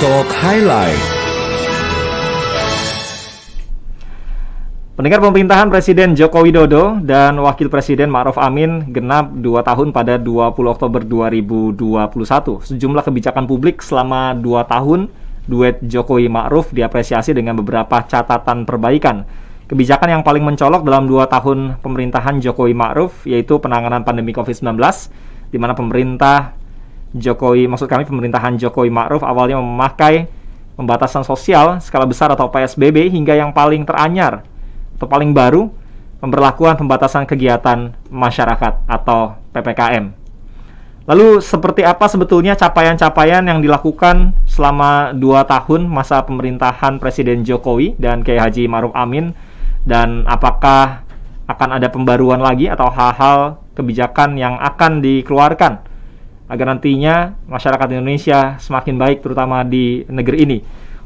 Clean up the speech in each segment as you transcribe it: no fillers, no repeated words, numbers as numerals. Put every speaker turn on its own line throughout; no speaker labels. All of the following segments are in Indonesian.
Talk Highlight.
Pendengar, pemerintahan Presiden Joko Widodo dan Wakil Presiden Ma'ruf Amin genap 2 tahun pada 20 Oktober 2021. Sejumlah kebijakan publik selama 2 tahun duet Jokowi Ma'ruf diapresiasi dengan beberapa catatan perbaikan. Kebijakan yang paling mencolok dalam 2 tahun pemerintahan Jokowi Ma'ruf yaitu penanganan pandemi COVID-19, di mana pemerintahan Jokowi Ma'ruf awalnya memakai pembatasan sosial skala besar atau PSBB, hingga yang paling teranyar atau paling baru, pemberlakuan pembatasan kegiatan masyarakat atau PPKM. Lalu seperti apa sebetulnya capaian-capaian yang dilakukan selama 2 tahun masa pemerintahan Presiden Jokowi dan Kiai Haji Ma'ruf Amin, dan apakah akan ada pembaruan lagi atau hal-hal kebijakan yang akan dikeluarkan agar nantinya masyarakat Indonesia semakin baik, terutama di negeri ini.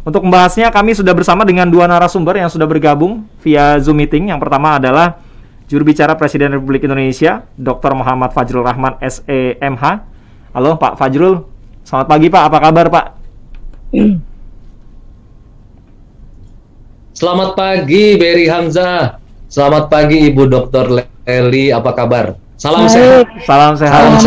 Untuk membahasnya, kami sudah bersama dengan 2 narasumber yang sudah bergabung via Zoom meeting. Yang pertama adalah juru bicara Presiden Republik Indonesia, Dr. Muhammad Fajrul Rahman, SEMH. Halo Pak Fajrul, selamat pagi Pak, apa kabar Pak?
Selamat pagi Berry Hamzah, selamat pagi Ibu Dr. Leli, apa kabar? Salam sehat.
Salam sehat.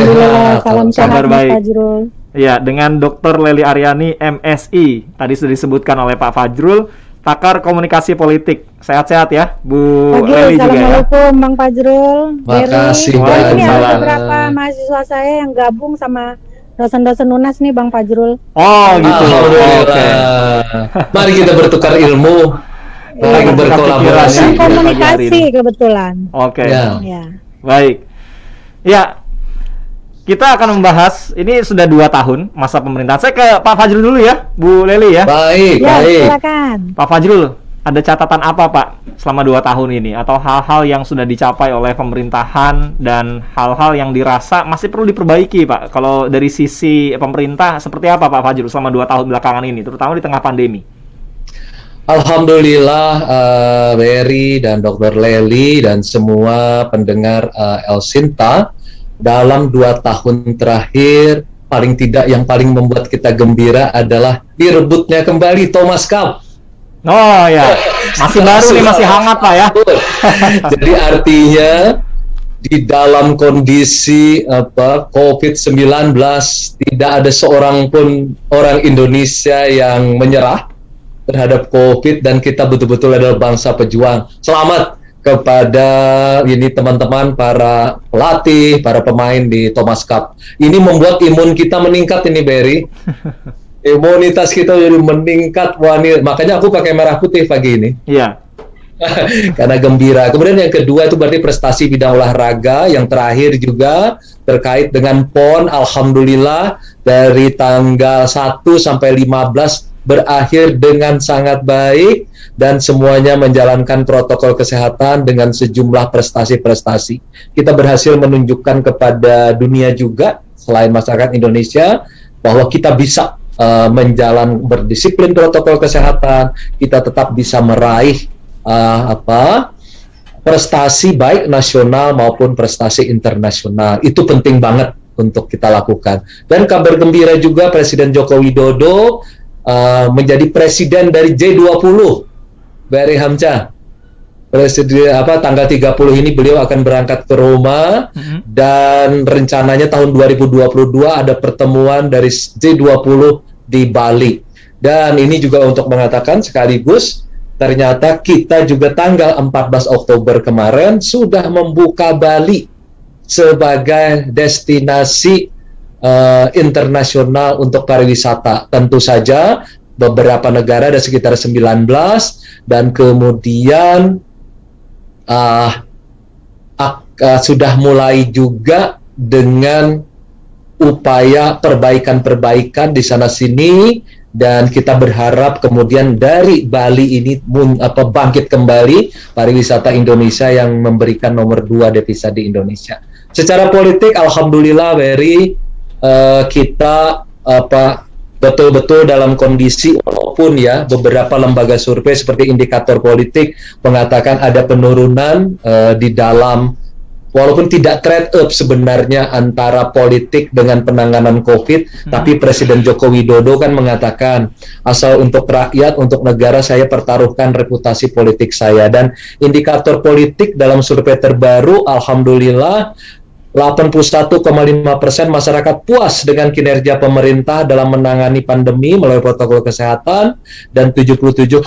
Salam sehat.
Kabar baik.
Fajrul.
Ya, dengan Dr. Leli Aryani, MSI. Tadi sudah disebutkan oleh Pak Fajrul, pakar komunikasi politik. Sehat-sehat ya, Bu Leli juga ya.
Assalamualaikum Bang Fajrul.
Makasih
banyak. Ini ada
Waalaikumsalam.
beberapa mahasiswa saya yang gabung sama dosen-dosen UNAS nih Bang Fajrul.
Oh gitu.
Alhamdulillah.
Oke.
Mari kita bertukar ilmu, lagi berkolaborasi.
Komunikasi kebetulan.
Oke.
Ya.
Ya.
Baik. Ya, kita akan membahas, ini sudah 2 tahun masa pemerintahan. Saya ke Pak Fajrul dulu ya, Bu Leli ya.
Baik,
Ya,
baik.
silakan.
Pak Fajrul, ada catatan apa Pak selama 2 tahun ini? Atau hal-hal yang sudah dicapai oleh pemerintahan dan hal-hal yang dirasa masih perlu diperbaiki Pak? Kalau dari sisi pemerintah, seperti apa Pak Fajrul selama 2 tahun belakangan ini, terutama di tengah pandemi?
Alhamdulillah, Berry dan Dr. Leli dan semua pendengar El Sinta, dalam 2 tahun terakhir, paling tidak yang paling membuat kita gembira adalah direbutnya kembali Thomas Cup.
Oh ya, masih baru nih, masih hangat Pak ya.
Jadi artinya di dalam kondisi COVID-19 tidak ada seorang pun orang Indonesia yang menyerah terhadap COVID, dan kita betul-betul adalah bangsa pejuang. Selamat kepada ini teman-teman para pelatih, para pemain di Thomas Cup. Ini membuat imun kita meningkat ini Berry. Imunitas kita jadi meningkat. Wah, ini, makanya aku pakai merah putih pagi ini.
Iya.
Karena gembira. Kemudian yang kedua itu berarti prestasi bidang olahraga. Yang terakhir juga terkait dengan PON. Alhamdulillah dari tanggal 1 sampai 15 berakhir dengan sangat baik, dan semuanya menjalankan protokol kesehatan dengan sejumlah prestasi-prestasi. Kita berhasil menunjukkan kepada dunia juga, selain masyarakat Indonesia, bahwa kita bisa berdisiplin protokol kesehatan, kita tetap bisa meraih prestasi baik nasional maupun prestasi internasional. Itu penting banget untuk kita lakukan. Dan kabar gembira juga, Presiden Joko Widodo menjadi presiden dari G20. Berry Hamzah, presiden tanggal 30 ini beliau akan berangkat ke Roma, dan rencananya tahun 2022 ada pertemuan dari G20 di Bali. Dan ini juga untuk mengatakan sekaligus, ternyata kita juga tanggal 14 Oktober kemarin sudah membuka Bali sebagai destinasi internasional untuk pariwisata. Tentu saja beberapa negara, ada sekitar 19, dan kemudian sudah mulai juga dengan upaya perbaikan-perbaikan di sana-sini, dan kita berharap kemudian dari Bali ini bangkit kembali pariwisata Indonesia yang memberikan nomor 2 devisa di Indonesia. Secara politik, alhamdulillah Berry, kita betul-betul dalam kondisi, walaupun ya beberapa lembaga survei seperti Indikator Politik mengatakan ada penurunan di dalam walaupun tidak trade up sebenarnya antara politik dengan penanganan COVID, tapi Presiden Joko Widodo kan mengatakan, asal untuk rakyat, untuk negara saya pertaruhkan reputasi politik saya. Dan indikator politik dalam survei terbaru, alhamdulillah, 81,5% masyarakat puas dengan kinerja pemerintah dalam menangani pandemi melalui protokol kesehatan, dan 77,6%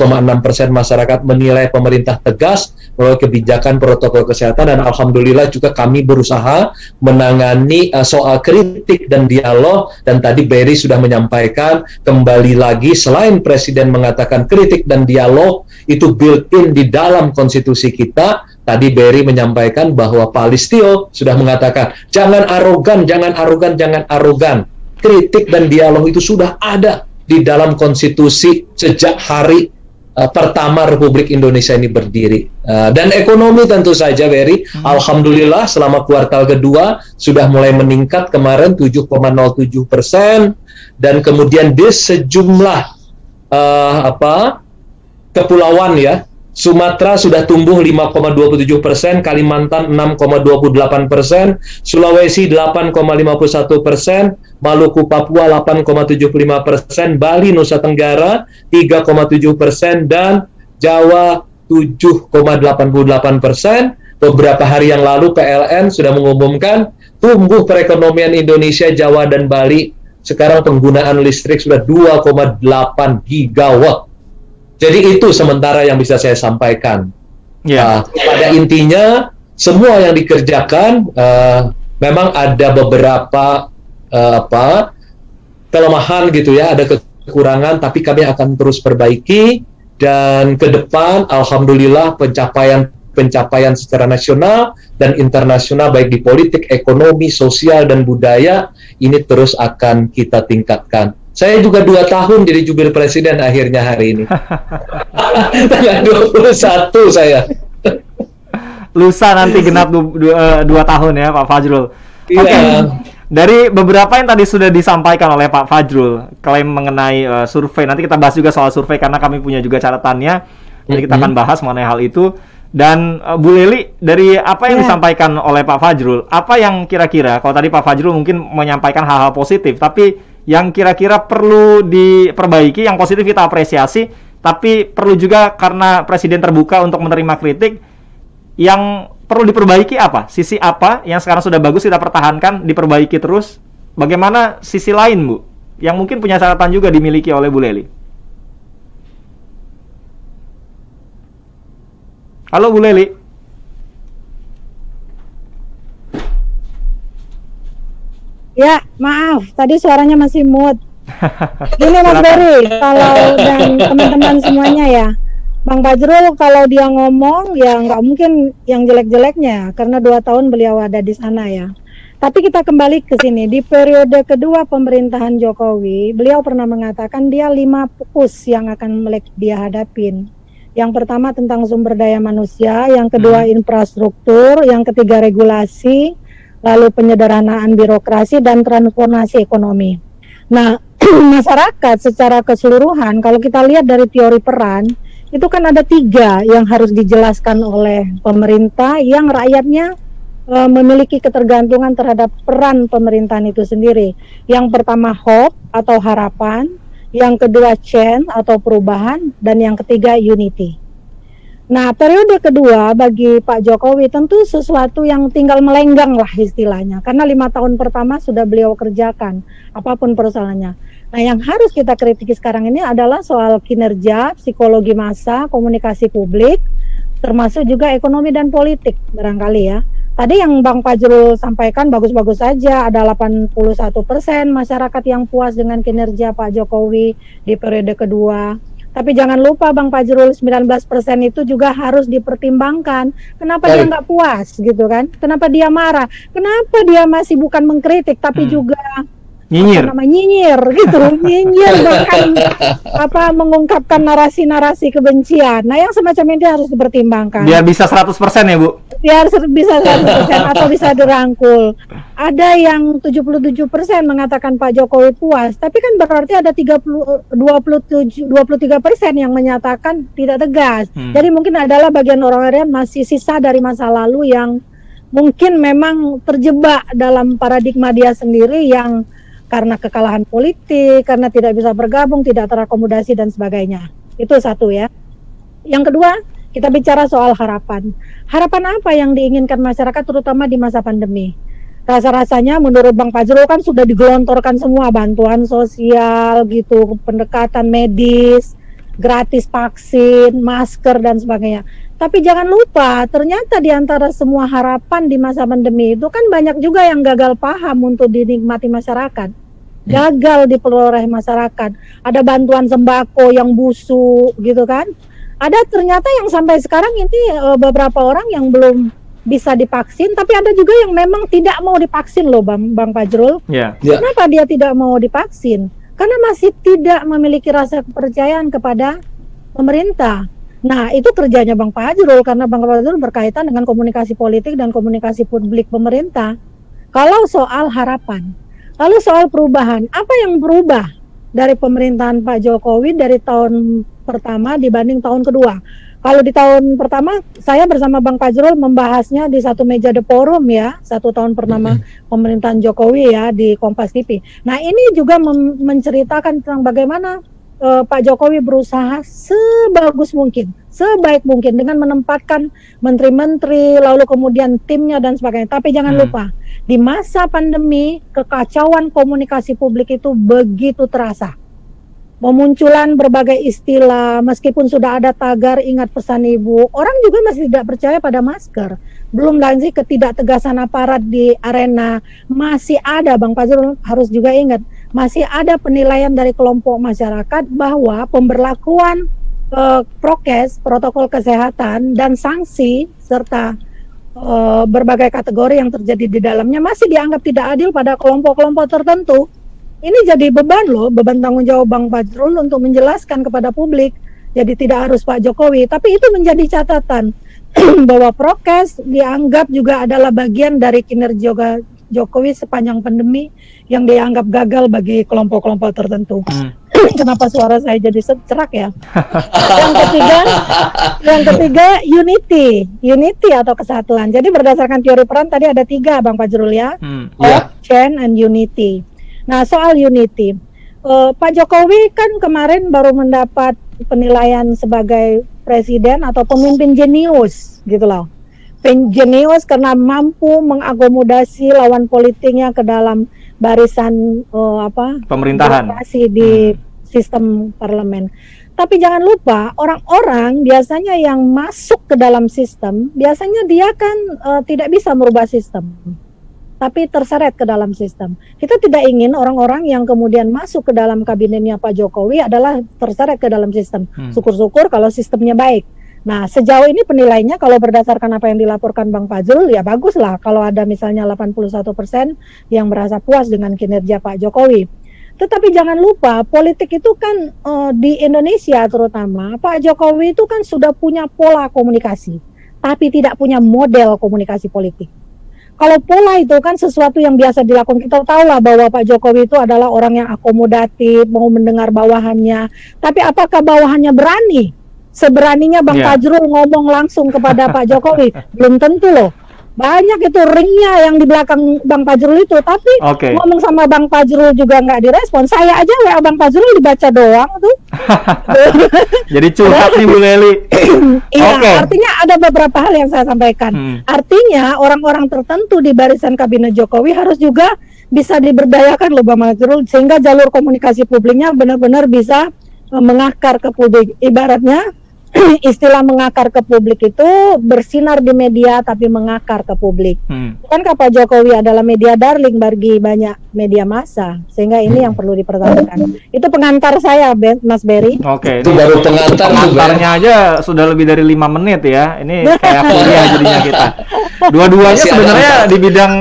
masyarakat menilai pemerintah tegas melalui kebijakan protokol kesehatan. Dan alhamdulillah juga kami berusaha menangani soal kritik dan dialog, dan tadi Berry sudah menyampaikan kembali lagi, selain Presiden mengatakan kritik dan dialog itu built-in di dalam konstitusi kita. Tadi Berry menyampaikan bahwa Pak Listio sudah mengatakan, jangan arogan, jangan arogan, jangan arogan. Kritik dan dialog itu sudah ada di dalam konstitusi sejak hari pertama Republik Indonesia ini berdiri. Dan ekonomi tentu saja, Berry, alhamdulillah selama kuartal kedua sudah mulai meningkat kemarin 7,07%, dan kemudian di sejumlah kepulauan ya, Sumatera sudah tumbuh 5,27%, Kalimantan 6,28%, Sulawesi 8,51%, Maluku Papua 8,75%, Bali Nusa Tenggara 3,7%, dan Jawa 7,88%. Beberapa hari yang lalu PLN sudah mengumumkan tumbuh perekonomian Indonesia, Jawa dan Bali. Sekarang penggunaan listrik sudah 2,8 gigawatt. Jadi itu sementara yang bisa saya sampaikan. Pada intinya semua yang dikerjakan memang ada beberapa kelemahan gitu ya, ada kekurangan, tapi kami akan terus perbaiki, dan ke depan alhamdulillah pencapaian secara nasional dan internasional baik di politik, ekonomi, sosial dan budaya ini terus akan kita tingkatkan. Saya juga 2 tahun jadi jubir presiden akhirnya hari ini. Tanggal 21 saya.
Lusa nanti genap 2 tahun ya Pak Fajrul.
Iya.
Oke. Dari beberapa yang tadi sudah disampaikan oleh Pak Fajrul, klaim mengenai survei, nanti kita bahas juga soal survei karena kami punya juga catatannya. Nanti kita akan bahas mengenai hal itu. Dan Bu Lely, dari apa yang disampaikan oleh Pak Fajrul, apa yang kira-kira, kalau tadi Pak Fajrul mungkin menyampaikan hal-hal positif, tapi yang kira-kira perlu diperbaiki, yang positif kita apresiasi, tapi perlu juga karena Presiden terbuka untuk menerima kritik, yang perlu diperbaiki apa? Sisi apa yang sekarang sudah bagus kita pertahankan, diperbaiki terus? Bagaimana sisi lain, Bu? Yang mungkin punya catatan juga dimiliki oleh Bu Lely. Halo Bu Lely.
Ya, maaf, tadi suaranya masih mute. Gini Mas Berry, kalau dan teman-teman semuanya ya, Bang Fajrul kalau dia ngomong ya nggak mungkin yang jelek-jeleknya, karena 2 tahun beliau ada di sana ya. Tapi kita kembali ke sini, di periode kedua pemerintahan Jokowi, beliau pernah mengatakan dia 5 fokus yang akan dia hadapin. Yang pertama tentang sumber daya manusia, yang kedua infrastruktur, yang ketiga regulasi, lalu penyederhanaan birokrasi dan transformasi ekonomi. Nah, masyarakat secara keseluruhan, kalau kita lihat dari teori peran, itu kan ada 3 yang harus dijelaskan oleh pemerintah, yang rakyatnya memiliki ketergantungan terhadap peran pemerintahan itu sendiri. Yang pertama hope atau harapan, yang kedua change atau perubahan, dan yang ketiga unity. Nah, periode kedua bagi Pak Jokowi tentu sesuatu yang tinggal melenggang lah istilahnya, karena 5 tahun pertama sudah beliau kerjakan apapun persoalannya. Nah, yang harus kita kritiki sekarang ini adalah soal kinerja, psikologi massa, komunikasi publik, termasuk juga ekonomi dan politik barangkali ya. Tadi yang Bang Fajrul sampaikan bagus-bagus saja, ada 81% masyarakat yang puas dengan kinerja Pak Jokowi di periode kedua. Tapi jangan lupa Bang Fajrul, 19% itu juga harus dipertimbangkan. Kenapa dia nggak puas gitu kan? Kenapa dia marah? Kenapa dia masih bukan mengkritik tapi juga nyinyir gitu, nyinyir bahkan mengungkapkan narasi-narasi kebencian. Nah, yang semacam ini harus dipertimbangkan.
Biar bisa 100% ya, Bu?
Biar bisa 100% atau bisa dirangkul. Ada yang 77% mengatakan Pak Jokowi puas, tapi kan berarti ada 23% yang menyatakan tidak tegas. Jadi mungkin adalah bagian orang-orang masih sisa dari masa lalu yang mungkin memang terjebak dalam paradigma dia sendiri yang karena kekalahan politik, karena tidak bisa bergabung, tidak terakomodasi dan sebagainya. Itu satu ya. Yang kedua, kita bicara soal harapan. Harapan apa yang diinginkan masyarakat terutama di masa pandemi? Rasa-rasanya menurut Bang Fajrul kan sudah digelontorkan semua bantuan sosial gitu, pendekatan medis, gratis vaksin, masker dan sebagainya. Tapi jangan lupa, ternyata di antara semua harapan di masa pandemi itu kan banyak juga yang gagal paham untuk dinikmati masyarakat. Gagal diperoleh masyarakat. Ada bantuan sembako yang busuk gitu kan. Ada ternyata yang sampai sekarang ini beberapa orang yang belum bisa divaksin, tapi ada juga yang memang tidak mau divaksin loh Bang Fajrul.
Yeah.
Kenapa dia tidak mau divaksin? Karena masih tidak memiliki rasa kepercayaan kepada pemerintah. Nah, itu kerjanya Bang Fajrul, karena Bang Fajrul berkaitan dengan komunikasi politik dan komunikasi publik pemerintah. Kalau soal harapan, lalu soal perubahan, apa yang berubah dari pemerintahan Pak Jokowi dari tahun pertama dibanding tahun kedua? Kalau di tahun pertama, saya bersama Bang Fajrul membahasnya di satu meja The Forum ya, 1 tahun pertama pemerintahan Jokowi ya di Kompas TV. Nah, ini juga menceritakan tentang bagaimana Pak Jokowi berusaha sebagus mungkin, sebaik mungkin dengan menempatkan menteri-menteri, lalu kemudian timnya dan sebagainya. Tapi jangan lupa, di masa pandemi, kekacauan komunikasi publik itu begitu terasa. Memunculan berbagai istilah, meskipun sudah ada tagar ingat pesan ibu, orang juga masih tidak percaya pada masker. Belum lagi ketidaktegasan aparat di arena, masih ada, Bang Fajrul harus juga ingat, masih ada penilaian dari kelompok masyarakat bahwa pemberlakuan prokes, protokol kesehatan dan sanksi serta berbagai kategori yang terjadi di dalamnya masih dianggap tidak adil pada kelompok-kelompok tertentu. Ini jadi beban loh, beban tanggung jawab Bang Fajrul untuk menjelaskan kepada publik. Jadi tidak harus Pak Jokowi, tapi itu menjadi catatan bahwa prokes dianggap juga adalah bagian dari kinerja Jokowi sepanjang pandemi yang dianggap gagal bagi kelompok-kelompok tertentu. Kenapa suara saya jadi cerak ya? Yang ketiga unity atau kesatuan. Jadi berdasarkan teori peran tadi ada 3 Bang Fajrul ya, hope, change, and unity. Nah, soal unity, Pak Jokowi kan kemarin baru mendapat penilaian sebagai presiden atau pemimpin jenius gitu loh. Jenius karena mampu mengakomodasi lawan politiknya ke dalam barisan
pemerintahan
di sistem parlemen. Tapi jangan lupa, orang-orang biasanya yang masuk ke dalam sistem, biasanya dia kan tidak bisa merubah sistem, tapi terseret ke dalam sistem. Kita tidak ingin orang-orang yang kemudian masuk ke dalam kabinetnya Pak Jokowi adalah terseret ke dalam sistem. Syukur-syukur kalau sistemnya baik. Nah, sejauh ini penilaiannya kalau berdasarkan apa yang dilaporkan Bang Fajrul, ya bagus lah kalau ada misalnya 81% yang merasa puas dengan kinerja Pak Jokowi. Tetapi jangan lupa, politik itu kan di Indonesia terutama, Pak Jokowi itu kan sudah punya pola komunikasi, tapi tidak punya model komunikasi politik. Kalau pola itu kan sesuatu yang biasa dilakukan, kita tahu lah bahwa Pak Jokowi itu adalah orang yang akomodatif, mau mendengar bawahannya. Tapi apakah bawahannya berani? Seberaninya Bang Fajrul ngomong langsung kepada Pak Jokowi? Belum tentu loh. Banyak itu ringnya yang di belakang Bang Fajrul itu, tapi ngomong sama Bang Fajrul juga nggak direspon. Saya aja WA Bang Fajrul dibaca doang tuh.
Jadi curhat nih Bu Leli.
Iya, artinya ada beberapa hal yang saya sampaikan. Artinya orang-orang tertentu di barisan kabinet Jokowi harus juga bisa diberdayakan loh Bang Fajrul, sehingga jalur komunikasi publiknya benar-benar bisa mengakar ke publik. Ibaratnya istilah mengakar ke publik itu bersinar di media tapi mengakar ke publik. Bukankah Pak Jokowi adalah media darling bagi banyak media massa, sehingga ini yang perlu dipertahankan. Itu pengantar saya, Mas Berry.
Itu baru
pengantarnya aja sudah lebih dari 5 menit ya. Ini kayak kuliah jadinya kita. Dua-duanya sebenarnya di bidang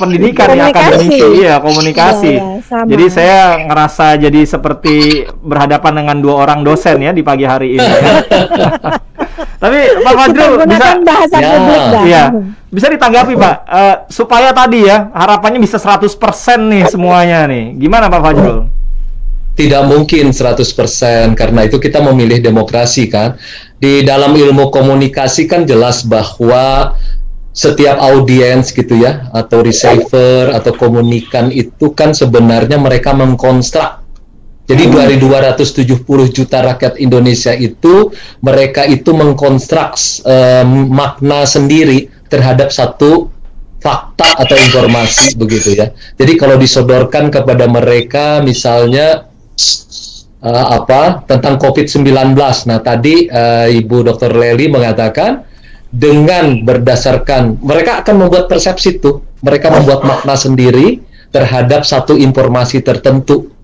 pendidikan ya, akademisi, komunikasi. Jadi saya ngerasa jadi seperti berhadapan dengan 2 orang dosen ya di pagi hari ini. Tapi Pak Fajrul bisa ditanggapi Pak, supaya tadi ya harapannya bisa 100% nih semuanya nih. Gimana Pak Fajrul?
Tidak mungkin 100%, karena itu kita memilih demokrasi kan. Di dalam ilmu komunikasi kan jelas bahwa setiap audiens gitu ya, atau receiver atau komunikan itu kan sebenarnya mereka mengkonstruk. Jadi dari 270 juta rakyat Indonesia itu, mereka itu mengkonstruk makna sendiri terhadap satu fakta atau informasi begitu ya. Jadi kalau disodorkan kepada mereka misalnya tentang COVID-19. Nah, tadi Ibu Dr. Lely mengatakan dengan berdasarkan mereka akan membuat persepsi itu, mereka membuat makna sendiri terhadap satu informasi tertentu.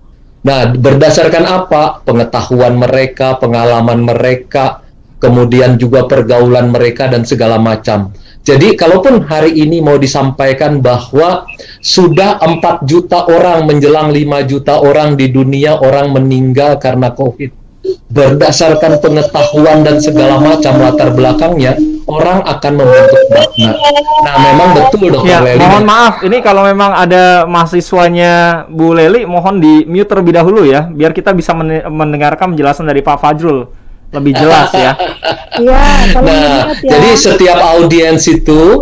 Nah, berdasarkan apa? Pengetahuan mereka, pengalaman mereka, kemudian juga pergaulan mereka dan segala macam. Jadi, kalaupun hari ini mau disampaikan bahwa sudah 4 juta orang menjelang 5 juta orang di dunia orang meninggal karena COVID. Berdasarkan pengetahuan dan segala macam latar belakangnya, orang akan membentuk makna. Nah, memang betul Dr.
Ya,
Lely.
mohon maaf, ini kalau memang ada mahasiswanya Bu Lely, mohon di mute terlebih dahulu ya, biar kita bisa mendengarkan penjelasan dari Pak Fajrul lebih jelas ya.
Iya, kalau
Nah,
ingat ya.
jadi setiap audiens itu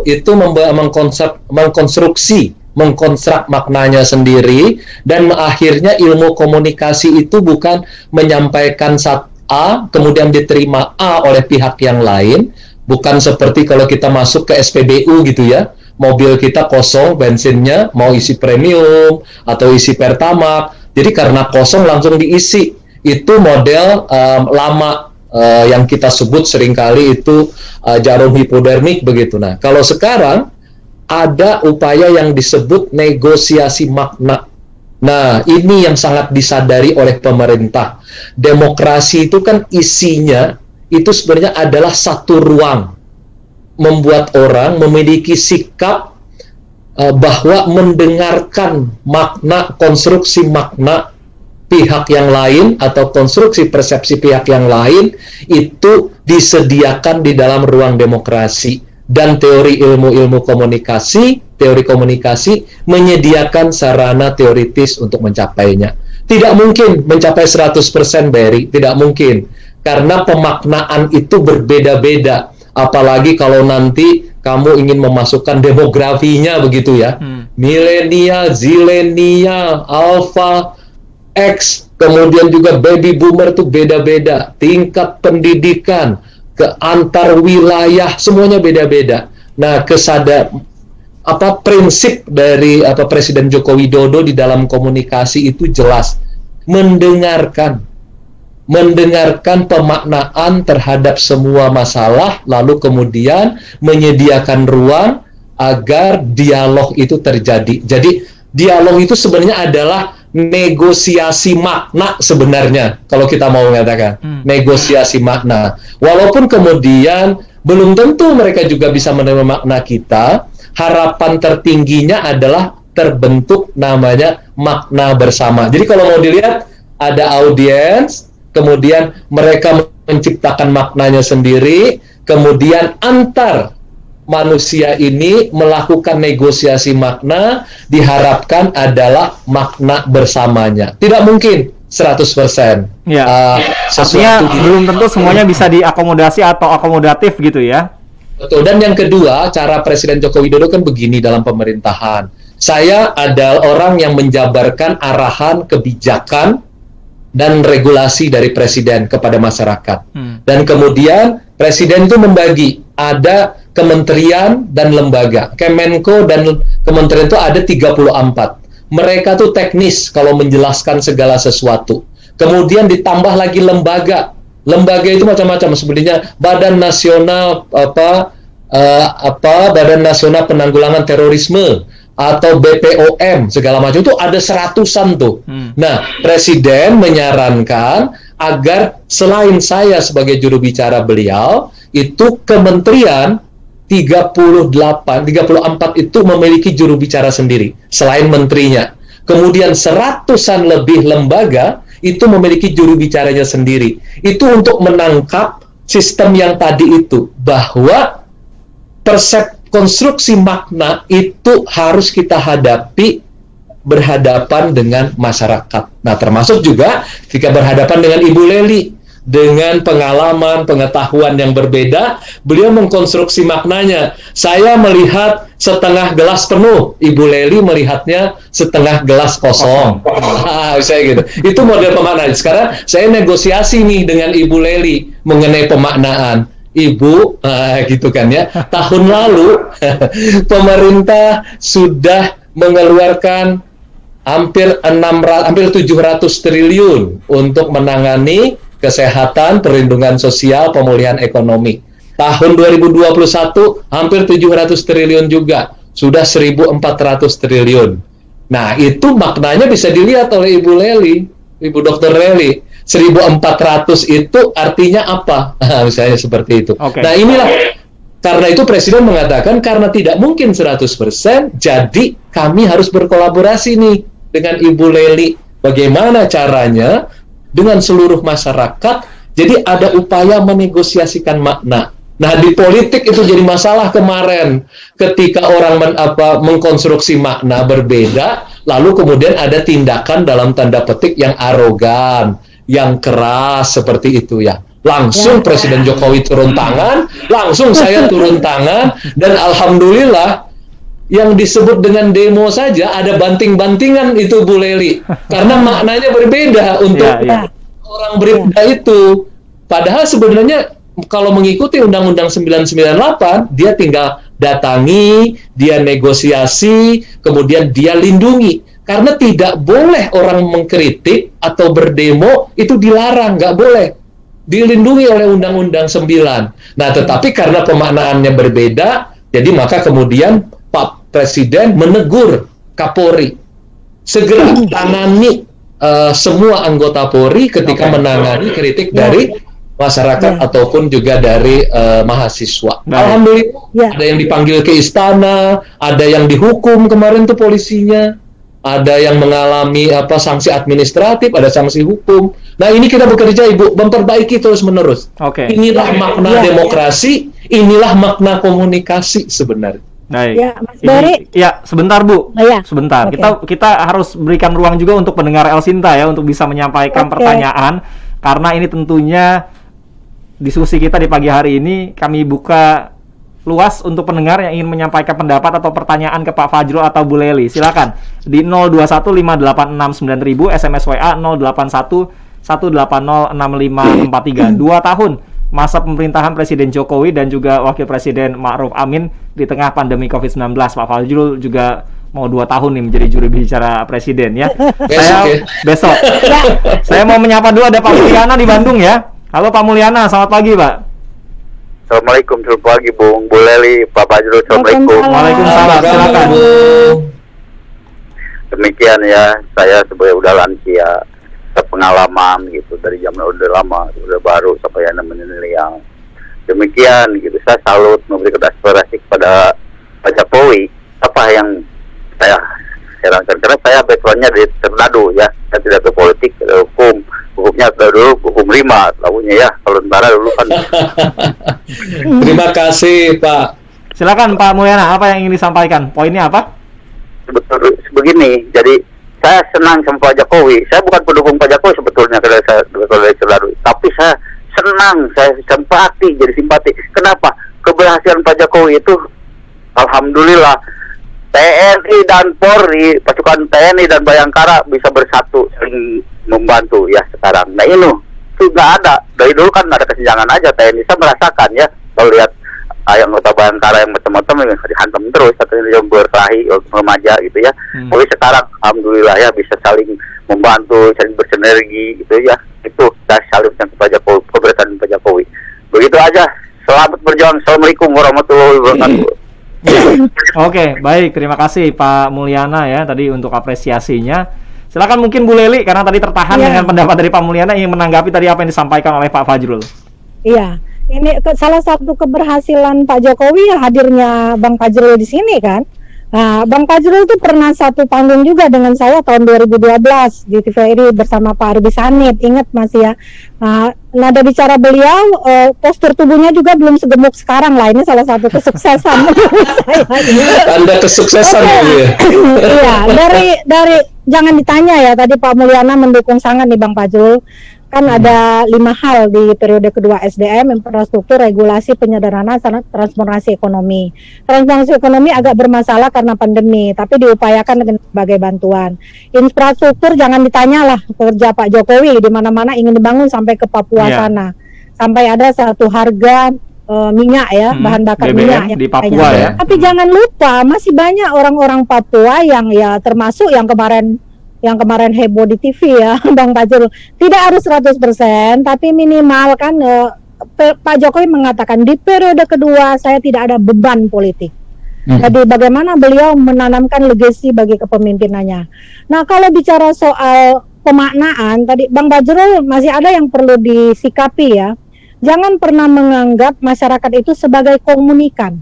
mengkonstruk maknanya sendiri, dan akhirnya ilmu komunikasi itu bukan menyampaikan A kemudian diterima A oleh pihak yang lain, bukan seperti kalau kita masuk ke SPBU gitu ya, mobil kita kosong bensinnya, mau isi premium atau isi pertamax, jadi karena kosong langsung diisi. Itu model lama yang kita sebut seringkali itu jarum hipodermik begitu. Nah, kalau sekarang ada upaya yang disebut negosiasi makna. Nah, ini yang sangat disadari oleh pemerintah. Demokrasi itu kan isinya itu sebenarnya adalah satu ruang. Membuat orang memiliki sikap bahwa mendengarkan makna, konstruksi makna pihak yang lain atau konstruksi persepsi pihak yang lain itu disediakan di dalam ruang demokrasi. Dan teori ilmu komunikasi, teori komunikasi menyediakan sarana teoritis untuk mencapainya. Tidak mungkin mencapai 100% Barry, tidak mungkin. Karena pemaknaan itu berbeda-beda. Apalagi kalau nanti kamu ingin memasukkan demografinya begitu ya. Milenial, zilenial, alpha, X, kemudian juga baby boomer itu beda-beda. Tingkat pendidikan, ke antar wilayah semuanya beda-beda. Nah, prinsip dari Presiden Joko Widodo di dalam komunikasi itu jelas, mendengarkan pemaknaan terhadap semua masalah, lalu kemudian menyediakan ruang agar dialog itu terjadi. Jadi dialog itu sebenarnya adalah negosiasi makna sebenarnya, kalau kita mau mengatakan negosiasi makna. Walaupun kemudian belum tentu mereka juga bisa menerima makna kita, harapan tertingginya adalah terbentuk namanya makna bersama. Jadi kalau mau dilihat, ada audiens, kemudian mereka menciptakan maknanya sendiri, kemudian antar manusia ini melakukan negosiasi makna, diharapkan adalah makna bersamanya. Tidak mungkin 100%.
Ya. Artinya belum tentu semuanya bisa diakomodasi atau akomodatif gitu ya.
Betul. Dan yang kedua, cara Presiden Joko Widodo kan begini dalam pemerintahan. Saya adalah orang yang menjabarkan arahan kebijakan dan regulasi dari Presiden kepada masyarakat. Dan kemudian Presiden itu membagi, ada kementerian dan lembaga. Kemenko dan kementerian itu ada 34. Mereka tuh teknis kalau menjelaskan segala sesuatu. Kemudian ditambah lagi lembaga. Lembaga itu macam-macam, sebenarnya Badan Nasional Badan Nasional Penanggulangan Terorisme atau BPOM segala macam, itu ada 100-an tuh. Nah, Presiden menyarankan agar selain saya sebagai juru bicara beliau, itu kementerian 34 itu memiliki juru bicara sendiri selain menterinya. Kemudian 100-an lebih lembaga itu memiliki juru bicaranya sendiri. Itu untuk menangkap sistem yang tadi itu, bahwa konstruksi makna itu harus kita hadapi berhadapan dengan masyarakat. Nah, termasuk juga jika berhadapan dengan Ibu Lely. dengan pengalaman, pengetahuan yang berbeda, beliau mengkonstruksi maknanya. Saya melihat setengah gelas penuh, Ibu Leli melihatnya setengah gelas kosong. Saya gitu. Itu model pemaknaan. Sekarang saya negosiasi nih dengan Ibu Leli mengenai pemaknaan. Ibu, gitu kan ya. Tahun lalu pemerintah sudah mengeluarkan hampir 700 triliun untuk menangani kesehatan, perlindungan sosial, pemulihan ekonomi. Tahun 2021 hampir 700 triliun juga, sudah 1.400 triliun. Nah, itu maknanya bisa dilihat oleh Ibu Leli, Ibu Dr. Leli. 1.400 itu artinya apa? Misalnya seperti itu.
Okay.
Nah, inilah karena itu Presiden mengatakan karena tidak mungkin 100%, jadi kami harus berkolaborasi nih dengan Ibu Leli. Bagaimana caranya dengan seluruh masyarakat, jadi ada upaya menegosiasikan makna. Nah, di politik itu jadi masalah kemarin ketika orang mengkonstruksi makna berbeda, lalu kemudian ada tindakan dalam tanda petik yang arogan, yang keras seperti itu ya. Langsung Presiden Jokowi turun tangan, langsung saya turun tangan, dan alhamdulillah yang disebut dengan demo saja ada banting-bantingan itu Bu Leli, karena maknanya berbeda untuk orang berbeda itu. Padahal sebenarnya kalau mengikuti Undang-Undang 998, dia tinggal datangi, dia negosiasi, kemudian dia lindungi. Karena tidak boleh orang mengkritik atau berdemo, itu dilarang, nggak boleh. Dilindungi oleh Undang-Undang 9. Nah, tetapi karena pemaknaannya berbeda, jadi maka kemudian Pak Presiden menegur Kapolri. Segera tangani semua anggota Polri ketika menangani kritik dari masyarakat ataupun juga dari mahasiswa. Alhamdulillah, ada yang dipanggil ke istana, ada yang dihukum kemarin tuh polisinya. Ada yang mengalami sanksi administratif, ada sanksi hukum. Nah, ini kita bekerja, Ibu, memperbaiki terus-menerus. Inilah makna demokrasi, inilah makna komunikasi sebenarnya.
Baik.
Ya, Mas Bari.
Ya, sebentar Bu. Sebentar. Kita harus berikan ruang juga untuk pendengar El Sinta ya untuk bisa menyampaikan pertanyaan, karena ini tentunya diskusi kita di pagi hari ini kami buka luas untuk pendengar yang ingin menyampaikan pendapat atau pertanyaan ke Pak Fajrul atau Bu Leli. Silakan di 0215869000, SMS WA 0811806543. 2 tahun masa pemerintahan Presiden Jokowi dan juga Wakil Presiden Ma'ruf Amin di tengah pandemi COVID-19. Pak Fajrul juga mau 2 tahun nih menjadi juru bicara Presiden ya. Besok. Saya mau menyapa dulu, ada Pak Mulyana di Bandung ya. Halo Pak Mulyana, selamat pagi Pak.
Assalamualaikum, selamat pagi Bung, Bu Leli, Pak Fajrul, Assalamualaikum.
Waalaikumsalam, silakan.
Demikian ya, saya sebagai udah lansia, pengalaman gitu, dari zaman udah lama, udah baru, sampai yang namanya yang demikian gitu. Saya salut memberikan aspirasi kepada Pak Jokowi, apa yang saya herankan, karena saya backgroundnya di Ternado ya, saya tidak ke politik, ke hukumnya dulu hukum 5 lagunya ya, kalau tentara dulu kan.
Terima kasih Pak.
Silakan Pak Mulyana, apa yang ingin disampaikan? Poinnya apa?
Betul begini, jadi saya senang sama Pak Jokowi. Saya bukan pendukung Pak Jokowi sebetulnya kalau saya selalu, tapi saya senang, saya simpati, jadi simpati. Kenapa? Keberhasilan Pak Jokowi itu alhamdulillah TNI dan Polri, pasukan TNI dan Bayangkara bisa bersatu, saling membantu ya sekarang. Nah ini itu nggak ada, dari dulu kan ada kesenjangan aja TNI. Saya merasakan ya, kalau lihat anggota Bayangkara yang macam-macam yang dihantam terus, katanya dia berkelahi remaja gitu ya. Tapi sekarang alhamdulillah ya bisa saling membantu, saling bersinergi gitu ya. Itu saya salut dengan Pak Jokowi, keberhasilan Pak Jokowi. Begitu aja. Selamat berjuang. Assalamualaikum warahmatullahi wabarakatuh.
Oke, baik, terima kasih Pak Mulyana ya tadi untuk apresiasinya. Silakan mungkin Bu Leli, karena tadi tertahan dengan pendapat dari Pak Mulyana, ingin menanggapi tadi apa yang disampaikan oleh Pak Fajrul.
Iya, ini salah satu keberhasilan Pak Jokowi ya hadirnya Bang Fajrul di sini kan. Nah, Bang Fajrul itu pernah satu panggung juga dengan saya tahun 2012 di TVRI bersama Pak Arbi Sanit, ingat masih ya. Nah, nada bicara beliau, postur tubuhnya juga belum segemuk sekarang lah. Ini salah satu kesuksesan.
Tanda kesuksesan ya.
Iya, dari jangan ditanya ya, tadi Pak Mulyana mendukung sangat nih Bang Fajrul. Kan ada 5 hal di periode kedua SDM, infrastruktur, regulasi, penyederhanaan, transformasi ekonomi. Transformasi ekonomi agak bermasalah karena pandemi, tapi diupayakan dengan berbagai bantuan. Infrastruktur jangan ditanya lah kerja Pak Jokowi, di mana-mana ingin dibangun sampai ke Papua sana. Sampai ada satu harga minyak ya, bahan bakar
BBM
minyak
di Papua ya.
Tapi jangan lupa masih banyak orang-orang Papua yang ya termasuk yang kemarin heboh di TV ya, Bang Fajrul. Tidak harus 100%, tapi minimal kan Pak Jokowi mengatakan di periode kedua saya tidak ada beban politik. Jadi bagaimana beliau menanamkan legasi bagi kepemimpinannya. Nah, kalau bicara soal pemaknaan, tadi Bang Fajrul masih ada yang perlu disikapi ya. Jangan pernah menganggap masyarakat itu sebagai komunikan.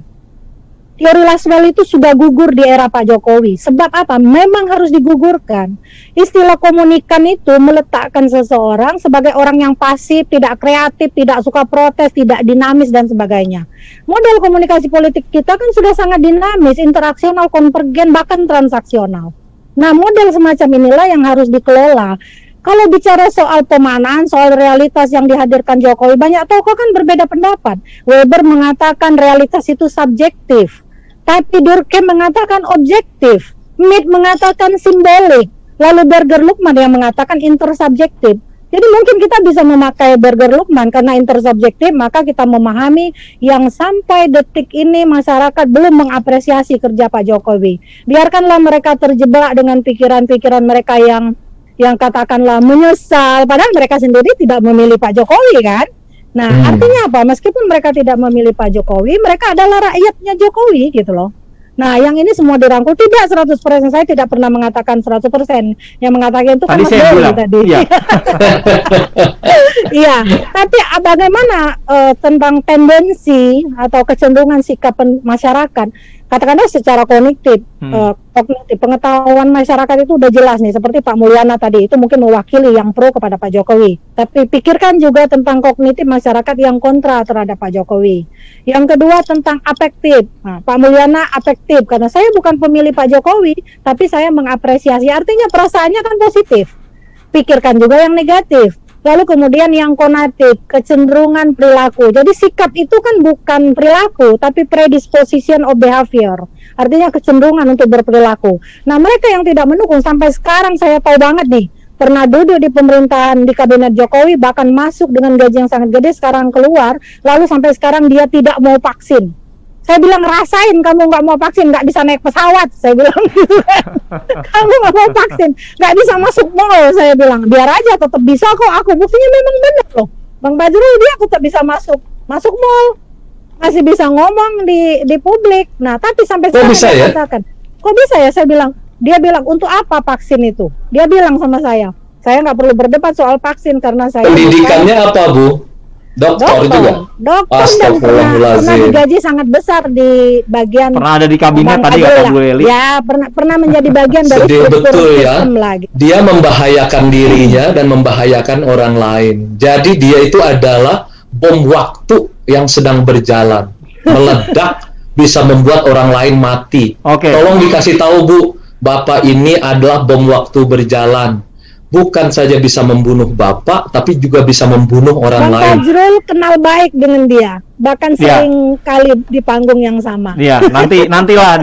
Teori Laswell itu sudah gugur di era Pak Jokowi. Sebab apa? Memang harus digugurkan. Istilah komunikan itu meletakkan seseorang sebagai orang yang pasif, tidak kreatif, tidak suka protes, tidak dinamis dan sebagainya. Model komunikasi politik kita kan sudah sangat dinamis, interaksional, konvergen, bahkan transaksional. Nah, model semacam inilah yang harus dikelola. Kalau bicara soal pemaknaan, soal realitas yang dihadirkan Jokowi, banyak tokoh kan berbeda pendapat. Weber mengatakan realitas itu subjektif, tapi Durkheim mengatakan objektif, Mead mengatakan simbolik, lalu Berger Luckman yang mengatakan intersubjektif. Jadi mungkin kita bisa memakai Berger Luckman karena intersubjektif, maka kita memahami yang sampai detik ini masyarakat belum mengapresiasi kerja Pak Jokowi. Biarkanlah mereka terjebak dengan pikiran-pikiran mereka yang katakanlah menyesal, padahal mereka sendiri tidak memilih Pak Jokowi kan. Nah, artinya apa? Meskipun mereka tidak memilih Pak Jokowi, mereka adalah rakyatnya Jokowi gitu loh. Nah, yang ini semua dirangkul, tidak 100%, saya tidak pernah mengatakan 100%. Yang mengatakan itu kan Mas Dewi tadi. Iya. Iya, tapi bagaimana tentang tendensi atau kecenderungan sikap masyarakat? Katakanlah secara kognitif, pengetahuan masyarakat itu udah jelas nih, seperti Pak Mulyana tadi, itu mungkin mewakili yang pro kepada Pak Jokowi. Tapi pikirkan juga tentang kognitif masyarakat yang kontra terhadap Pak Jokowi. Yang kedua tentang afektif. Nah, Pak Mulyana afektif, karena saya bukan pemilih Pak Jokowi, tapi saya mengapresiasi, artinya perasaannya kan positif. Pikirkan juga yang negatif. Lalu kemudian yang konatif, kecenderungan perilaku. Jadi sikap itu kan bukan perilaku, tapi predisposition of behavior. Artinya kecenderungan untuk berperilaku. Nah, mereka yang tidak mendukung, sampai sekarang saya tahu banget nih, pernah duduk di pemerintahan di kabinet Jokowi, bahkan masuk dengan gaji yang sangat gede, sekarang keluar, lalu sampai sekarang dia tidak mau vaksin. Saya bilang, rasain kamu nggak mau vaksin, nggak bisa naik pesawat, saya bilang gitu. Kamu nggak mau vaksin, nggak bisa masuk mall, saya bilang, biar aja tetap bisa kok aku, buktinya memang benar loh. Bang Fajrul dia tetap bisa masuk mall, masih bisa ngomong di publik. Nah, tapi sampai sekarang dia katakan, kok bisa ya, saya bilang, dia bilang, untuk apa vaksin itu? Dia bilang sama saya nggak perlu berdebat soal vaksin karena saya
pendidikannya apa, Bu? Dokter juga.
Dokter dan pernah digaji sangat besar di bagian.
Pernah ada di kabinet tadi kata Bu Leli.
Ya, pernah menjadi bagian dari
betul ya. Dia membahayakan dirinya dan membahayakan orang lain. Jadi dia itu adalah bom waktu yang sedang berjalan, meledak bisa membuat orang lain mati. Tolong dikasih tahu, Bu, Bapak ini adalah bom waktu berjalan. Bukan saja bisa membunuh Bapak, tapi juga bisa membunuh orang lain.
Bang Fajrul kenal baik dengan dia, bahkan sering kali di panggung yang sama.
Iya, nantilah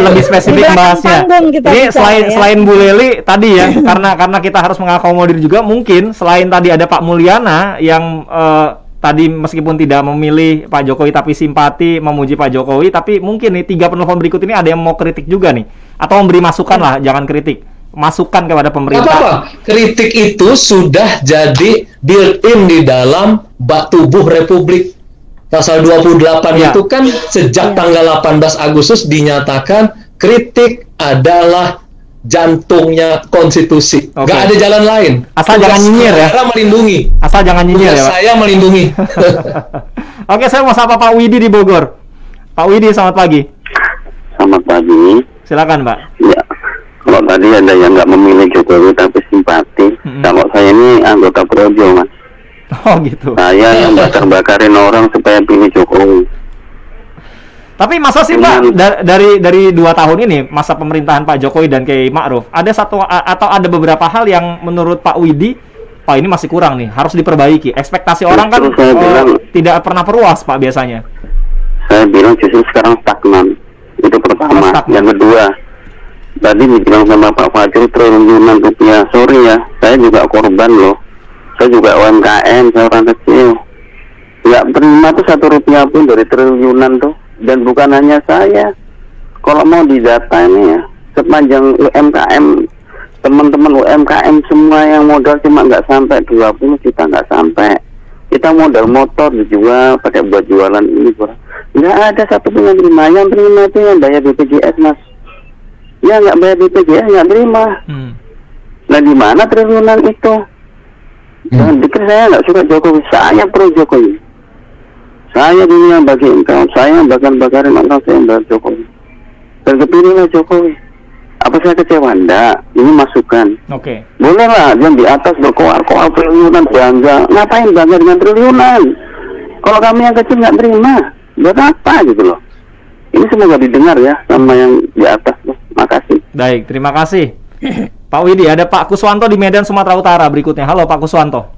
lebih spesifik bahasnya. Ini selain Bu Leli tadi ya, karena kita harus mengakomodir juga, mungkin selain tadi ada Pak Mulyana yang tadi meskipun tidak memilih Pak Jokowi tapi simpati memuji Pak Jokowi, tapi mungkin nih 3 penelpon berikut ini ada yang mau kritik juga nih, atau memberi masukan lah, jangan kritik. Masukan kepada pemerintah.
Apa? Kritik itu sudah jadi built-in di dalam bak tubuh Republik. Pasal 28 itu kan sejak tanggal 18 Agustus dinyatakan kritik adalah jantungnya konstitusi. Gak ada jalan lain.
Asal jangan nyinyir ya.
Melindungi.
Asal jangan nyinyir ya, Pak.
Saya melindungi.
Oke, saya mau sapa Pak Widi di Bogor. Pak Widi, selamat pagi.
Selamat pagi.
Silakan, Pak.
Ya. Kalau tadi ada yang nggak memilih Jokowi tapi simpati, kalau saya ini anggota Projo, Mas.
Oh gitu.
Saya yang bakar-bakarin orang supaya pilih Jokowi.
Tapi masa sih Pak, dari 2 tahun ini masa pemerintahan Pak Jokowi dan Kiai Ma'ruf, ada satu atau ada beberapa hal yang menurut Pak Widi Pak ini masih kurang nih, harus diperbaiki. Ekspektasi orang kan
Terus saya bilang,
tidak pernah puas Pak biasanya.
saya bilang justru sekarang stagnan. Itu pertama.
Stagnan.
Yang kedua, tadi dibilang sama Pak Fajrul triliunan rupiah. Sorry ya, saya juga korban loh. Saya juga UMKM, saya orang kecil. Nggak terima tuh 1 rupiah pun dari triliunan tuh. Dan bukan hanya saya. Kalau mau didata ini ya, sepanjang UMKM, teman-teman UMKM semua yang modal cuma nggak sampai 20 juta, nggak sampai. Kita modal motor dijual pakai buat jualan ini, nggak ada satupun yang terima. Yang terima itu yang bayar BPJS, Mas. Ya nggak bayar BPJS nggak terima. Nah di mana triliunan itu? Jangan pikir saya nggak suka Jokowi. Saya pro Jokowi. Saya dulu yang bagi engkau, saya yang bakarin orang, saya yang bayar Jokowi. Dan kepilihlah Jokowi. Apa saya kecewa? Enggak, ini masukan.
Oke.
Boleh lah, yang di atas berkoar-koar triliunan bangga. Ngapain bangga dengan triliunan? Kalau kami yang kecil nggak terima, buat apa gitu loh. Ini semoga didengar ya sama yang di atas tuh. Makasih.
Baik, terima kasih. Pak Widi, ada Pak Kuswanto di Medan, Sumatera Utara berikutnya. Halo Pak Kuswanto.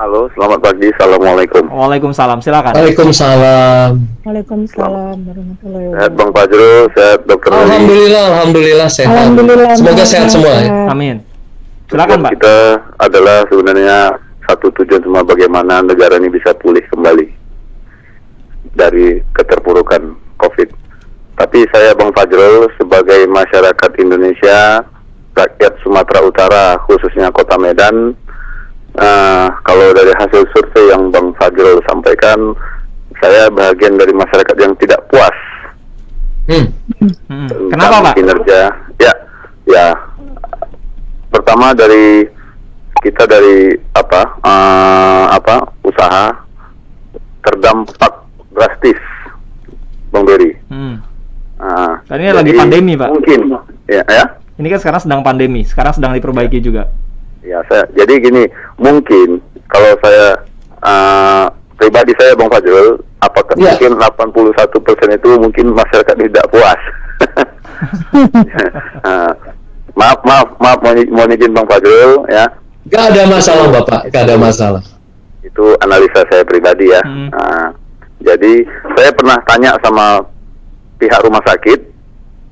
Halo, selamat pagi. Assalamualaikum.
Waalaikumsalam, silakan.
Waalaikumsalam.
Waalaikumsalam warahmatullahi
Sehat
wabarakatuh.
Bang Fajrul, sehat Dokter Leli.
Alhamdulillah sehat.
Alhamdulillah,
Semoga sehat semua ya.
Amin. Silakan
Tujuan
Pak.
kita adalah sebenarnya satu tujuan semua, bagaimana negara ini bisa pulih kembali dari keterpurukan COVID. Tapi saya Bang Fajrul sebagai masyarakat Indonesia, rakyat Sumatera Utara, khususnya Kota Medan, kalau dari hasil survei yang Bang Fajrul sampaikan, saya bagian dari masyarakat yang tidak puas
Kenapa Pak?
kinerja. Ya. Pertama dari kita dari usaha terdampak drastis, Bang Beri.
Dan ini lagi pandemi Pak.
Mungkin, ya.
Ini kan sekarang sedang pandemi, sekarang sedang diperbaiki juga.
Ya, jadi gini, mungkin kalau saya pribadi saya Bang Fajrul, apakah mungkin 81% itu mungkin masyarakat tidak puas. Maaf, mohon izin Bang Fajrul ya.
Gak ada masalah Bapak, gak ada masalah.
Itu analisa saya pribadi ya. Jadi saya pernah tanya sama pihak rumah sakit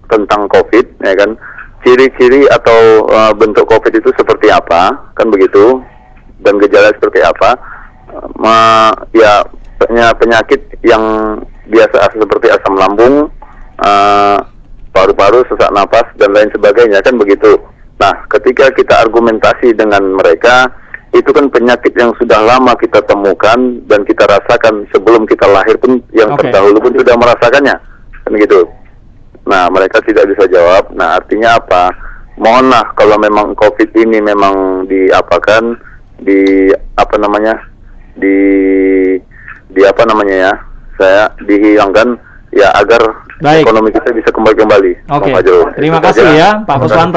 tentang COVID, ya kan. Ciri-ciri atau bentuk COVID itu seperti apa, kan begitu, dan gejala seperti apa. Penyakit yang biasa seperti asam lambung, paru-paru, sesak napas, dan lain sebagainya, kan begitu. Nah, ketika kita argumentasi dengan mereka, itu kan penyakit yang sudah lama kita temukan dan kita rasakan sebelum kita lahir pun, yang terdahulu pun sudah merasakannya, kan gitu. Nah, mereka tidak bisa jawab. Nah, artinya apa? Mohonlah kalau memang COVID ini memang saya dihilangkan ya, agar ekonomi kita bisa kembali.
Oke. Terima kasih ya Pak Kuswanto.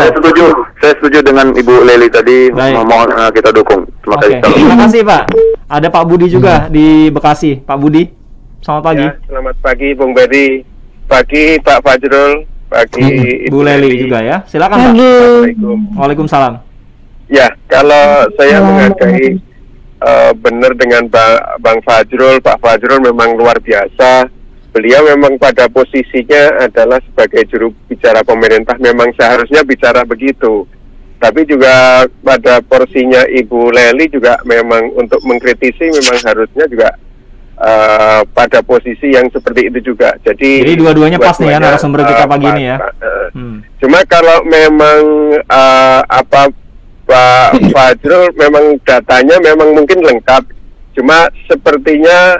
Saya setuju dengan Ibu Leli tadi. Mohon kita dukung. Terima kasih.
Terima kasih Pak. Ada Pak Budi juga di Bekasi. Pak Budi, selamat pagi.
Ya, selamat pagi Bung Beri, pagi Pak Fajrul, pagi
Bu Leli juga ya. Silakan Pak.
Assalamualaikum.
Waalaikumsalam.
Ya, kalau saya menghargai benar dengan Bang Fajrul, Pak Fajrul memang luar biasa. Beliau memang pada posisinya adalah sebagai juru bicara pemerintah, memang seharusnya bicara begitu. Tapi juga pada porsinya Ibu Leli juga memang untuk mengkritisi memang harusnya juga pada posisi yang seperti itu juga. Jadi
dua-duanya pas nih ya narasumber kita pagi ini ya.
Cuma kalau memang Pak Fajrul memang datanya memang mungkin lengkap. Cuma sepertinya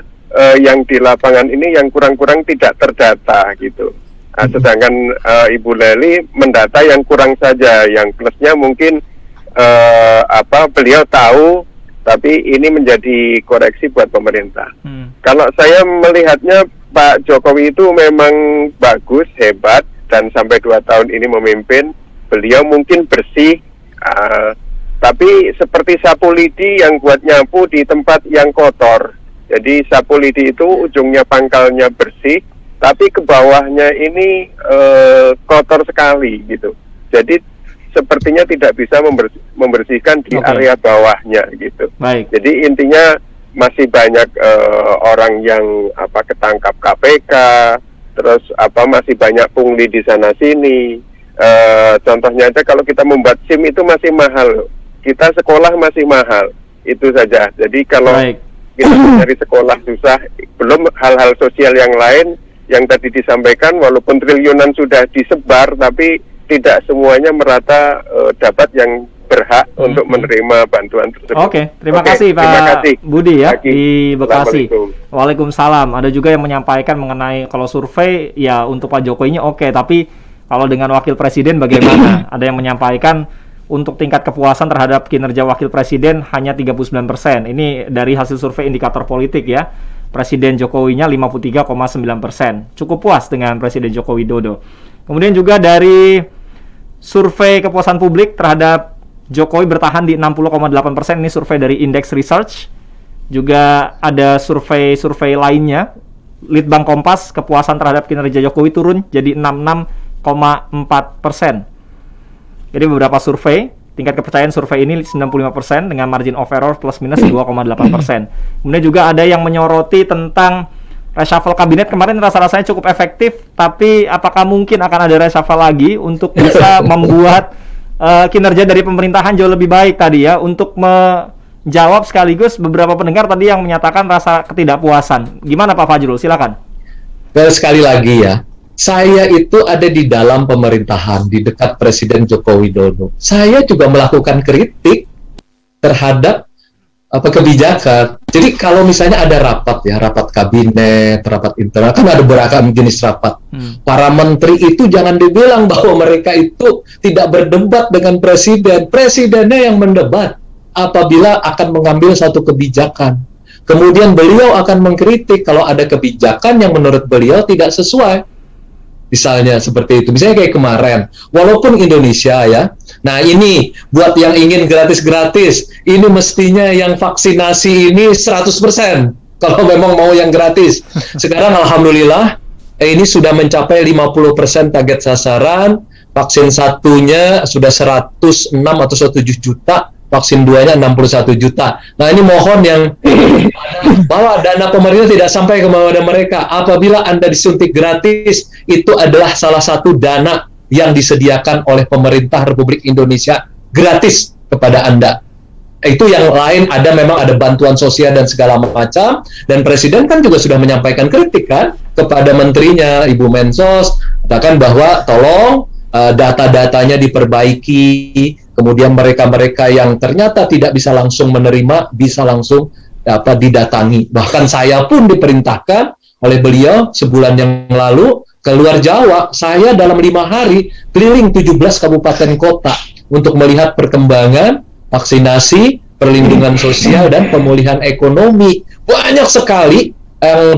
yang di lapangan ini yang kurang-kurang tidak terdata gitu. Sedangkan Ibu Leli mendata yang kurang saja, yang plusnya mungkin beliau tahu, tapi ini menjadi koreksi buat pemerintah. Kalau saya melihatnya Pak Jokowi itu memang bagus, hebat, dan sampai 2 tahun ini memimpin, beliau mungkin bersih, tapi seperti sapu lidi yang buat nyapu di tempat yang kotor. Jadi sapu lidi itu ujungnya pangkalnya bersih, tapi ke bawahnya ini kotor sekali gitu. Jadi sepertinya tidak bisa membersihkan di
Oke.
area bawahnya gitu.
Baik.
Jadi intinya masih banyak orang yang ketangkap KPK, terus masih banyak pungli di sana sini. Contohnya aja kalau kita membuat SIM itu masih mahal, kita sekolah masih mahal, itu saja. Jadi kalau
Baik.
kita mencari sekolah susah, belum hal-hal sosial yang lain yang tadi disampaikan, walaupun triliunan sudah disebar, tapi tidak semuanya merata dapat yang berhak untuk menerima bantuan tersebut.
Oke, terima kasih Pak
terima kasih.
Budi ya
Lagi.
di Bekasi.
Assalamualaikum.
Waalaikumsalam. Ada juga yang menyampaikan mengenai kalau survei ya untuk Pak Jokowinya oke, tapi kalau dengan wakil presiden bagaimana? Ada yang menyampaikan untuk tingkat kepuasan terhadap kinerja wakil presiden hanya 39%. Ini dari hasil survei indikator politik ya. Presiden Jokowinya 53,9%. Cukup puas dengan Presiden Joko Widodo. Kemudian juga dari survei kepuasan publik terhadap Jokowi bertahan di 60,8%. Ini survei dari Index Research. Juga ada survei lainnya. Litbang Kompas, kepuasan terhadap kinerja Jokowi turun jadi 66,4%. Jadi beberapa survei, tingkat kepercayaan survei ini 95% dengan margin of error plus minus 2,8%. Kemudian juga ada yang menyoroti tentang reshuffle kabinet kemarin rasa-rasanya cukup efektif, tapi apakah mungkin akan ada reshuffle lagi untuk bisa membuat kinerja dari pemerintahan jauh lebih baik tadi ya, untuk menjawab sekaligus beberapa pendengar tadi yang menyatakan rasa ketidakpuasan. Gimana Pak Fajrul? Silakan.
Sekali lagi ya, saya itu ada di dalam pemerintahan, di dekat Presiden Joko Widodo. Saya juga melakukan kritik terhadap kebijakan. Jadi kalau misalnya ada rapat ya, rapat kabinet, rapat internal, kan ada beragam jenis rapat. Para menteri itu jangan dibilang bahwa mereka itu tidak berdebat dengan presiden. Presidennya yang mendebat apabila akan mengambil satu kebijakan. Kemudian beliau akan mengkritik kalau ada kebijakan yang menurut beliau tidak sesuai. Misalnya seperti itu. Misalnya kayak kemarin, walaupun Indonesia ya, nah ini buat yang ingin gratis-gratis, ini mestinya yang vaksinasi ini 100% kalau memang mau yang gratis. Sekarang alhamdulillah ini sudah mencapai 50% target sasaran, vaksin satunya sudah 106 atau 107 juta, vaksin 2-nya 61 juta. Nah ini mohon yang bahwa dana pemerintah tidak sampai kepada mereka. Apabila Anda disuntik gratis, itu adalah salah satu dana yang disediakan oleh pemerintah Republik Indonesia gratis kepada Anda. Itu yang lain memang ada bantuan sosial dan segala macam, dan Presiden kan juga sudah menyampaikan kritik kan kepada menterinya, Ibu Mensos, katakan bahwa tolong data-datanya diperbaiki, kemudian mereka-mereka yang ternyata tidak bisa langsung menerima, bisa langsung didatangi. Bahkan saya pun diperintahkan oleh beliau sebulan yang lalu keluar Jawa, saya dalam 5 hari keliling 17 kabupaten kota untuk melihat perkembangan vaksinasi, perlindungan sosial, dan pemulihan ekonomi. Banyak sekali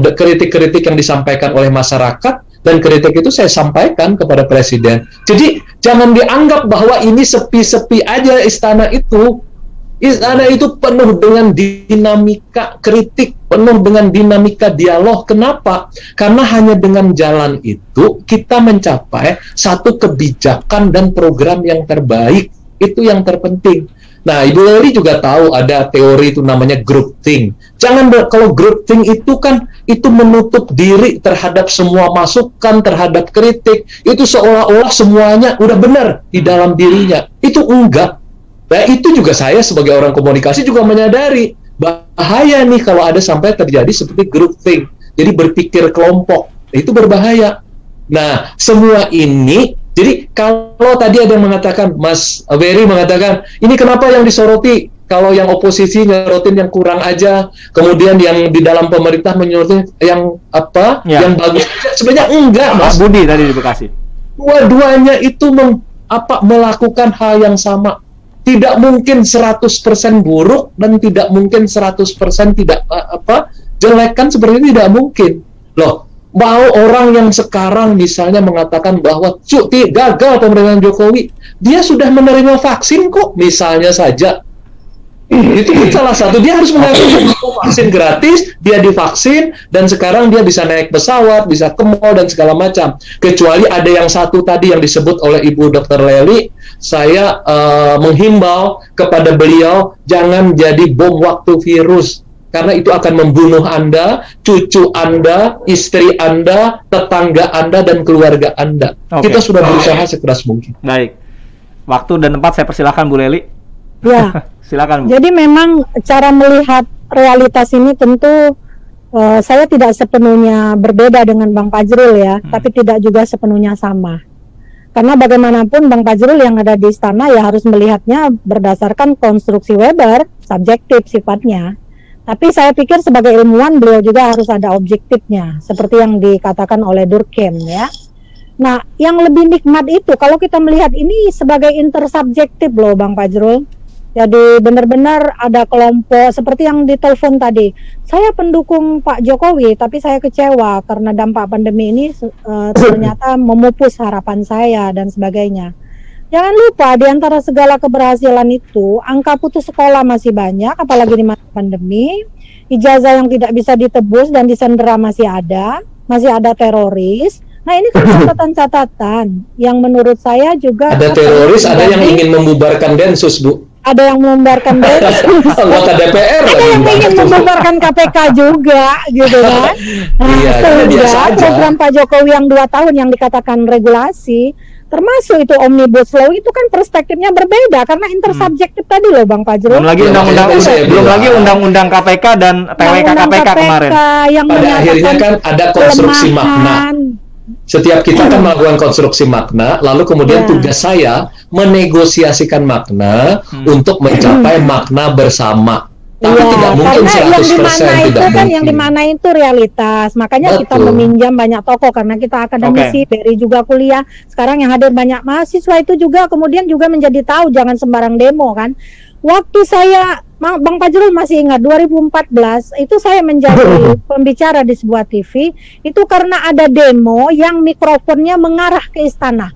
kritik-kritik yang disampaikan oleh masyarakat, dan kritik itu saya sampaikan kepada Presiden. Jadi jangan dianggap bahwa ini sepi-sepi aja istana itu. Istana itu penuh dengan dinamika kritik, penuh dengan dinamika dialog. Kenapa? Karena hanya dengan jalan itu kita mencapai satu kebijakan dan program yang terbaik. Itu yang terpenting. Nah, Ibu Leli juga tahu ada teori itu namanya groupthink. Kalau groupthink itu kan itu menutup diri terhadap semua masukan, terhadap kritik. Itu seolah-olah semuanya udah benar di dalam dirinya. Itu enggak. Nah, itu juga saya sebagai orang komunikasi juga menyadari bahaya nih kalau ada sampai terjadi seperti groupthink. Jadi berpikir kelompok. Itu berbahaya. Nah, semua ini, jadi kalau tadi ada yang mengatakan, Mas Wery mengatakan, ini kenapa yang disoroti? Kalau yang oposisi nyorotin yang kurang aja, kemudian yang di dalam pemerintah menyorotin yang yang bagus. Sebenarnya enggak, Mas.
Budi tadi di Bekasi.
Dua-duanya itu melakukan hal yang sama. Tidak mungkin 100% buruk dan tidak mungkin 100% tidak jelek, kan seperti itu tidak mungkin. Loh, mau orang yang sekarang misalnya mengatakan bahwa gagal pemerintahan Jokowi, dia sudah menerima vaksin kok, misalnya saja. Itu salah satu, dia harus mengakui vaksin gratis, dia divaksin, dan sekarang dia bisa naik pesawat, bisa ke mall dan segala macam. Kecuali ada yang satu tadi yang disebut oleh Ibu Dr. Lely, saya menghimbau kepada beliau jangan jadi bom waktu virus, karena itu akan membunuh Anda, cucu Anda, istri Anda, tetangga Anda, dan keluarga Anda. Kita sudah berusaha sekeras mungkin.
Baik, waktu dan tempat saya persilahkan Bu Lely.
Ya.
Silakan, Bu.
Jadi memang cara melihat realitas ini tentu saya tidak sepenuhnya berbeda dengan Bang Fajrul ya, tapi tidak juga sepenuhnya sama. Karena bagaimanapun Bang Fajrul yang ada di istana ya harus melihatnya berdasarkan konstruksi Weber, subjektif sifatnya. Tapi saya pikir sebagai ilmuwan beliau juga harus ada objektifnya, seperti yang dikatakan oleh Durkheim ya. Nah, yang lebih nikmat itu kalau kita melihat ini sebagai intersubjektif loh Bang Fajrul. Jadi benar-benar ada kelompok seperti yang ditelepon tadi. Saya pendukung Pak Jokowi, tapi saya kecewa karena dampak pandemi ini ternyata memupus harapan saya dan sebagainya. Jangan lupa di antara segala keberhasilan itu, angka putus sekolah masih banyak, apalagi di masa pandemi. Ijazah yang tidak bisa ditebus dan disandera masih ada teroris. Nah ini kan catatan-catatan yang menurut saya juga
ada teroris, ada yang ingin membubarkan Densus, Bu.
Ada yang membubarkan Densus,
anggota DPR,
ada yang ingin membubarkan KPK juga, gitu kan? Nah,
iya,
sehingga program Pak Jokowi yang 2 tahun yang dikatakan regulasi, termasuk itu omnibus law itu kan perspektifnya berbeda karena intersubjektif tadi loh Bang Fajrul.
Belum lagi undang-undang KPK dan TWK KPK kemarin.
Yang
pada akhirnya kan ada konstruksi makna. Setiap kita kan melakukan konstruksi makna, lalu kemudian tugas saya menegosiasikan makna untuk mencapai makna bersama. Tapi tidak mungkin 100% tidak mungkin.
Yang dimana itu realitas. Makanya kita meminjam banyak tokoh karena kita akademisi, dari juga kuliah. Sekarang yang hadir banyak mahasiswa itu juga kemudian juga menjadi tahu jangan sembarang demo kan. Waktu saya, Bang Fajrul masih ingat 2014 itu saya menjadi pembicara di sebuah TV itu karena ada demo yang mikrofonnya mengarah ke istana.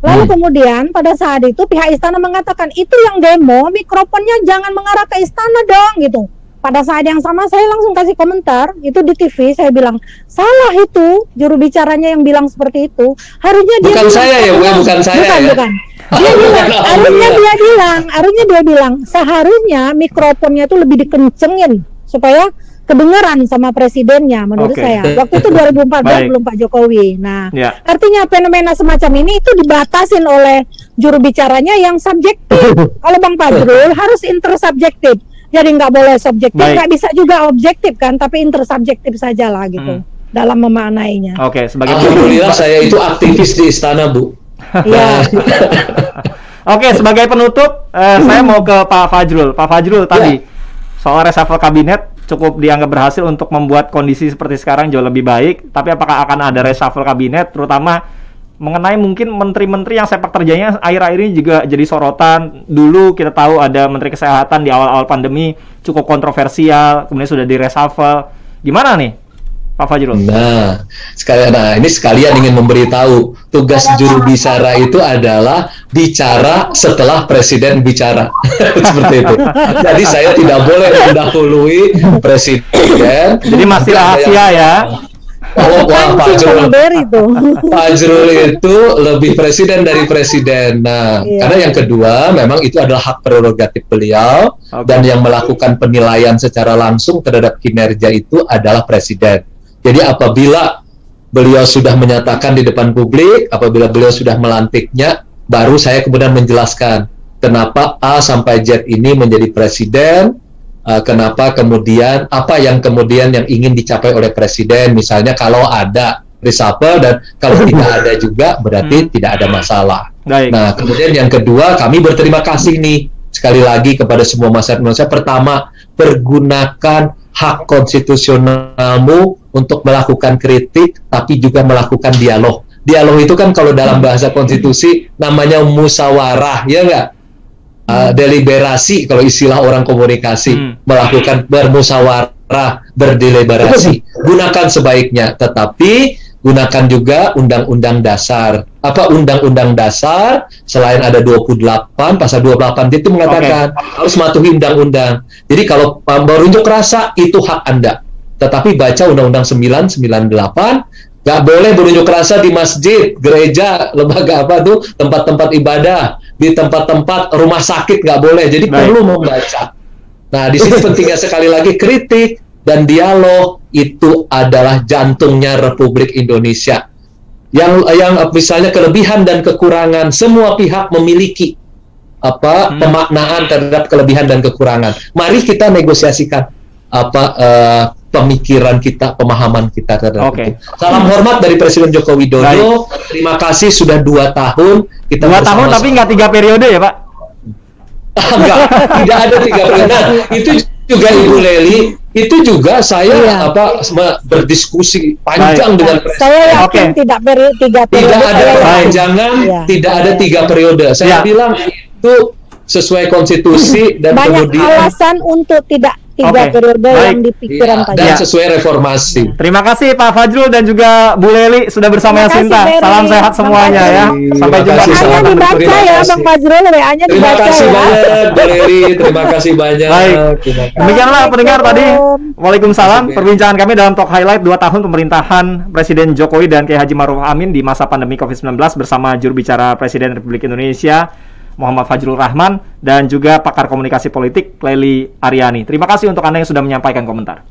Lalu kemudian pada saat itu pihak istana mengatakan itu yang demo mikrofonnya jangan mengarah ke istana dong gitu. Pada saat yang sama saya langsung kasih komentar itu di TV, saya bilang salah itu juru bicaranya yang bilang seperti itu. Harusnya dia
bukan saya ya, bukan saya ya.
Bukan. Dia bilang, harusnya dia bilang seharusnya mikrofonnya itu lebih dikencengin supaya kedengaran sama presidennya menurut saya. Waktu itu 2014 belum Pak Jokowi. Nah, artinya fenomena semacam ini itu dibatasin oleh juru bicaranya yang subjektif. Kalau Bang Fajrul harus intersubjektif. Jadi nggak boleh subjektif, nggak bisa juga objektif kan, tapi intersubjektif saja lah gitu dalam memaknainya.
Alhamdulillah saya itu aktivis di istana, Bu.
Iya.
Oke, sebagai penutup, saya mau ke Pak Fajrul. Pak Fajrul tadi soal reshuffle kabinet cukup dianggap berhasil untuk membuat kondisi seperti sekarang jauh lebih baik. Tapi apakah akan ada reshuffle kabinet, terutama mengenai mungkin menteri-menteri yang sepak terjangnya akhir-akhir ini juga jadi sorotan. Dulu kita tahu ada Menteri Kesehatan di awal-awal pandemi cukup kontroversial, kemudian sudah di reshuffle. Gimana nih, Pak Fajrul?
Nah, ini sekalian ingin memberitahu tugas juru bicara itu adalah bicara setelah presiden bicara. Seperti itu. Jadi saya tidak boleh mendahului presiden.
Jadi masih rahasia ya.
Pak Fajrul itu lebih presiden dari presiden. Nah, karena yang kedua memang itu adalah hak prerogatif beliau dan yang melakukan penilaian secara langsung terhadap kinerja itu adalah presiden. Jadi apabila beliau sudah menyatakan di depan publik, apabila beliau sudah melantiknya, baru saya kemudian menjelaskan kenapa A sampai Z ini menjadi presiden. Kenapa kemudian apa yang kemudian yang ingin dicapai oleh presiden, misalnya kalau ada reshuffle dan kalau tidak ada juga berarti tidak ada masalah. Nah, kemudian yang kedua kami berterima kasih nih sekali lagi kepada semua masyarakat Indonesia. Pertama, pergunakan hak konstitusionalmu untuk melakukan kritik tapi juga melakukan dialog. Dialog itu kan kalau dalam bahasa konstitusi namanya musyawarah, ya enggak? Deliberasi kalau istilah orang komunikasi, melakukan bermusyawarah, berdeliberasi. Gunakan sebaiknya, tetapi gunakan juga Undang-Undang Dasar Undang-Undang Dasar, selain ada 28, pasal 28 itu mengatakan harus mematuhi undang-undang. Jadi kalau berunjuk rasa itu hak Anda. Tetapi baca Undang-Undang 998, nggak boleh berunjuk rasa di masjid, gereja, lembaga tempat-tempat ibadah, di tempat-tempat rumah sakit nggak boleh. Jadi perlu membaca. Nah, di sini pentingnya sekali lagi kritik dan dialog itu adalah jantungnya Republik Indonesia. Yang misalnya kelebihan dan kekurangan, semua pihak memiliki pemaknaan terhadap kelebihan dan kekurangan. Mari kita negosiasikan pemikiran kita, pemahaman kita terhadap itu. Salam hormat dari Presiden Joko Widodo. Terima kasih sudah 2 tahun kita
2 tahun tapi nggak 3 periode ya, Pak?
Enggak, tidak ada 3 periode. Nah, itu juga Ibu Leli, itu juga saya berdiskusi panjang dengan Presiden.
Saya yakin tidak 3 periode.
Tidak ada perpanjangan, tidak ada 3 periode. Saya bilang itu sesuai konstitusi dan
banyak
kemudian
alasan untuk tidak 3 periode yang di pikiran Pak.
Dan sesuai reformasi.
Terima kasih Pak Fajrul dan juga Bu Leli sudah bersama Yasinta. Salam sehat semuanya ya. Sampai jumpa.
WA-nya dibaca ya Bang Fajrul, WA-nya dibaca ya.
Terima kasih banyak Bu Leli, terima kasih banyak.
Baik. Demikianlah pendengar tadi. Waalaikumsalam. Perbincangan kami dalam Talk Highlight 2 tahun pemerintahan Presiden Jokowi dan Kiai Haji Ma'ruf Amin di masa pandemi COVID-19 bersama juru bicara Presiden Republik Indonesia Muhammad Fajrul Rahman dan juga pakar komunikasi politik Leli Aryani. Terima kasih untuk Anda yang sudah menyampaikan komentar.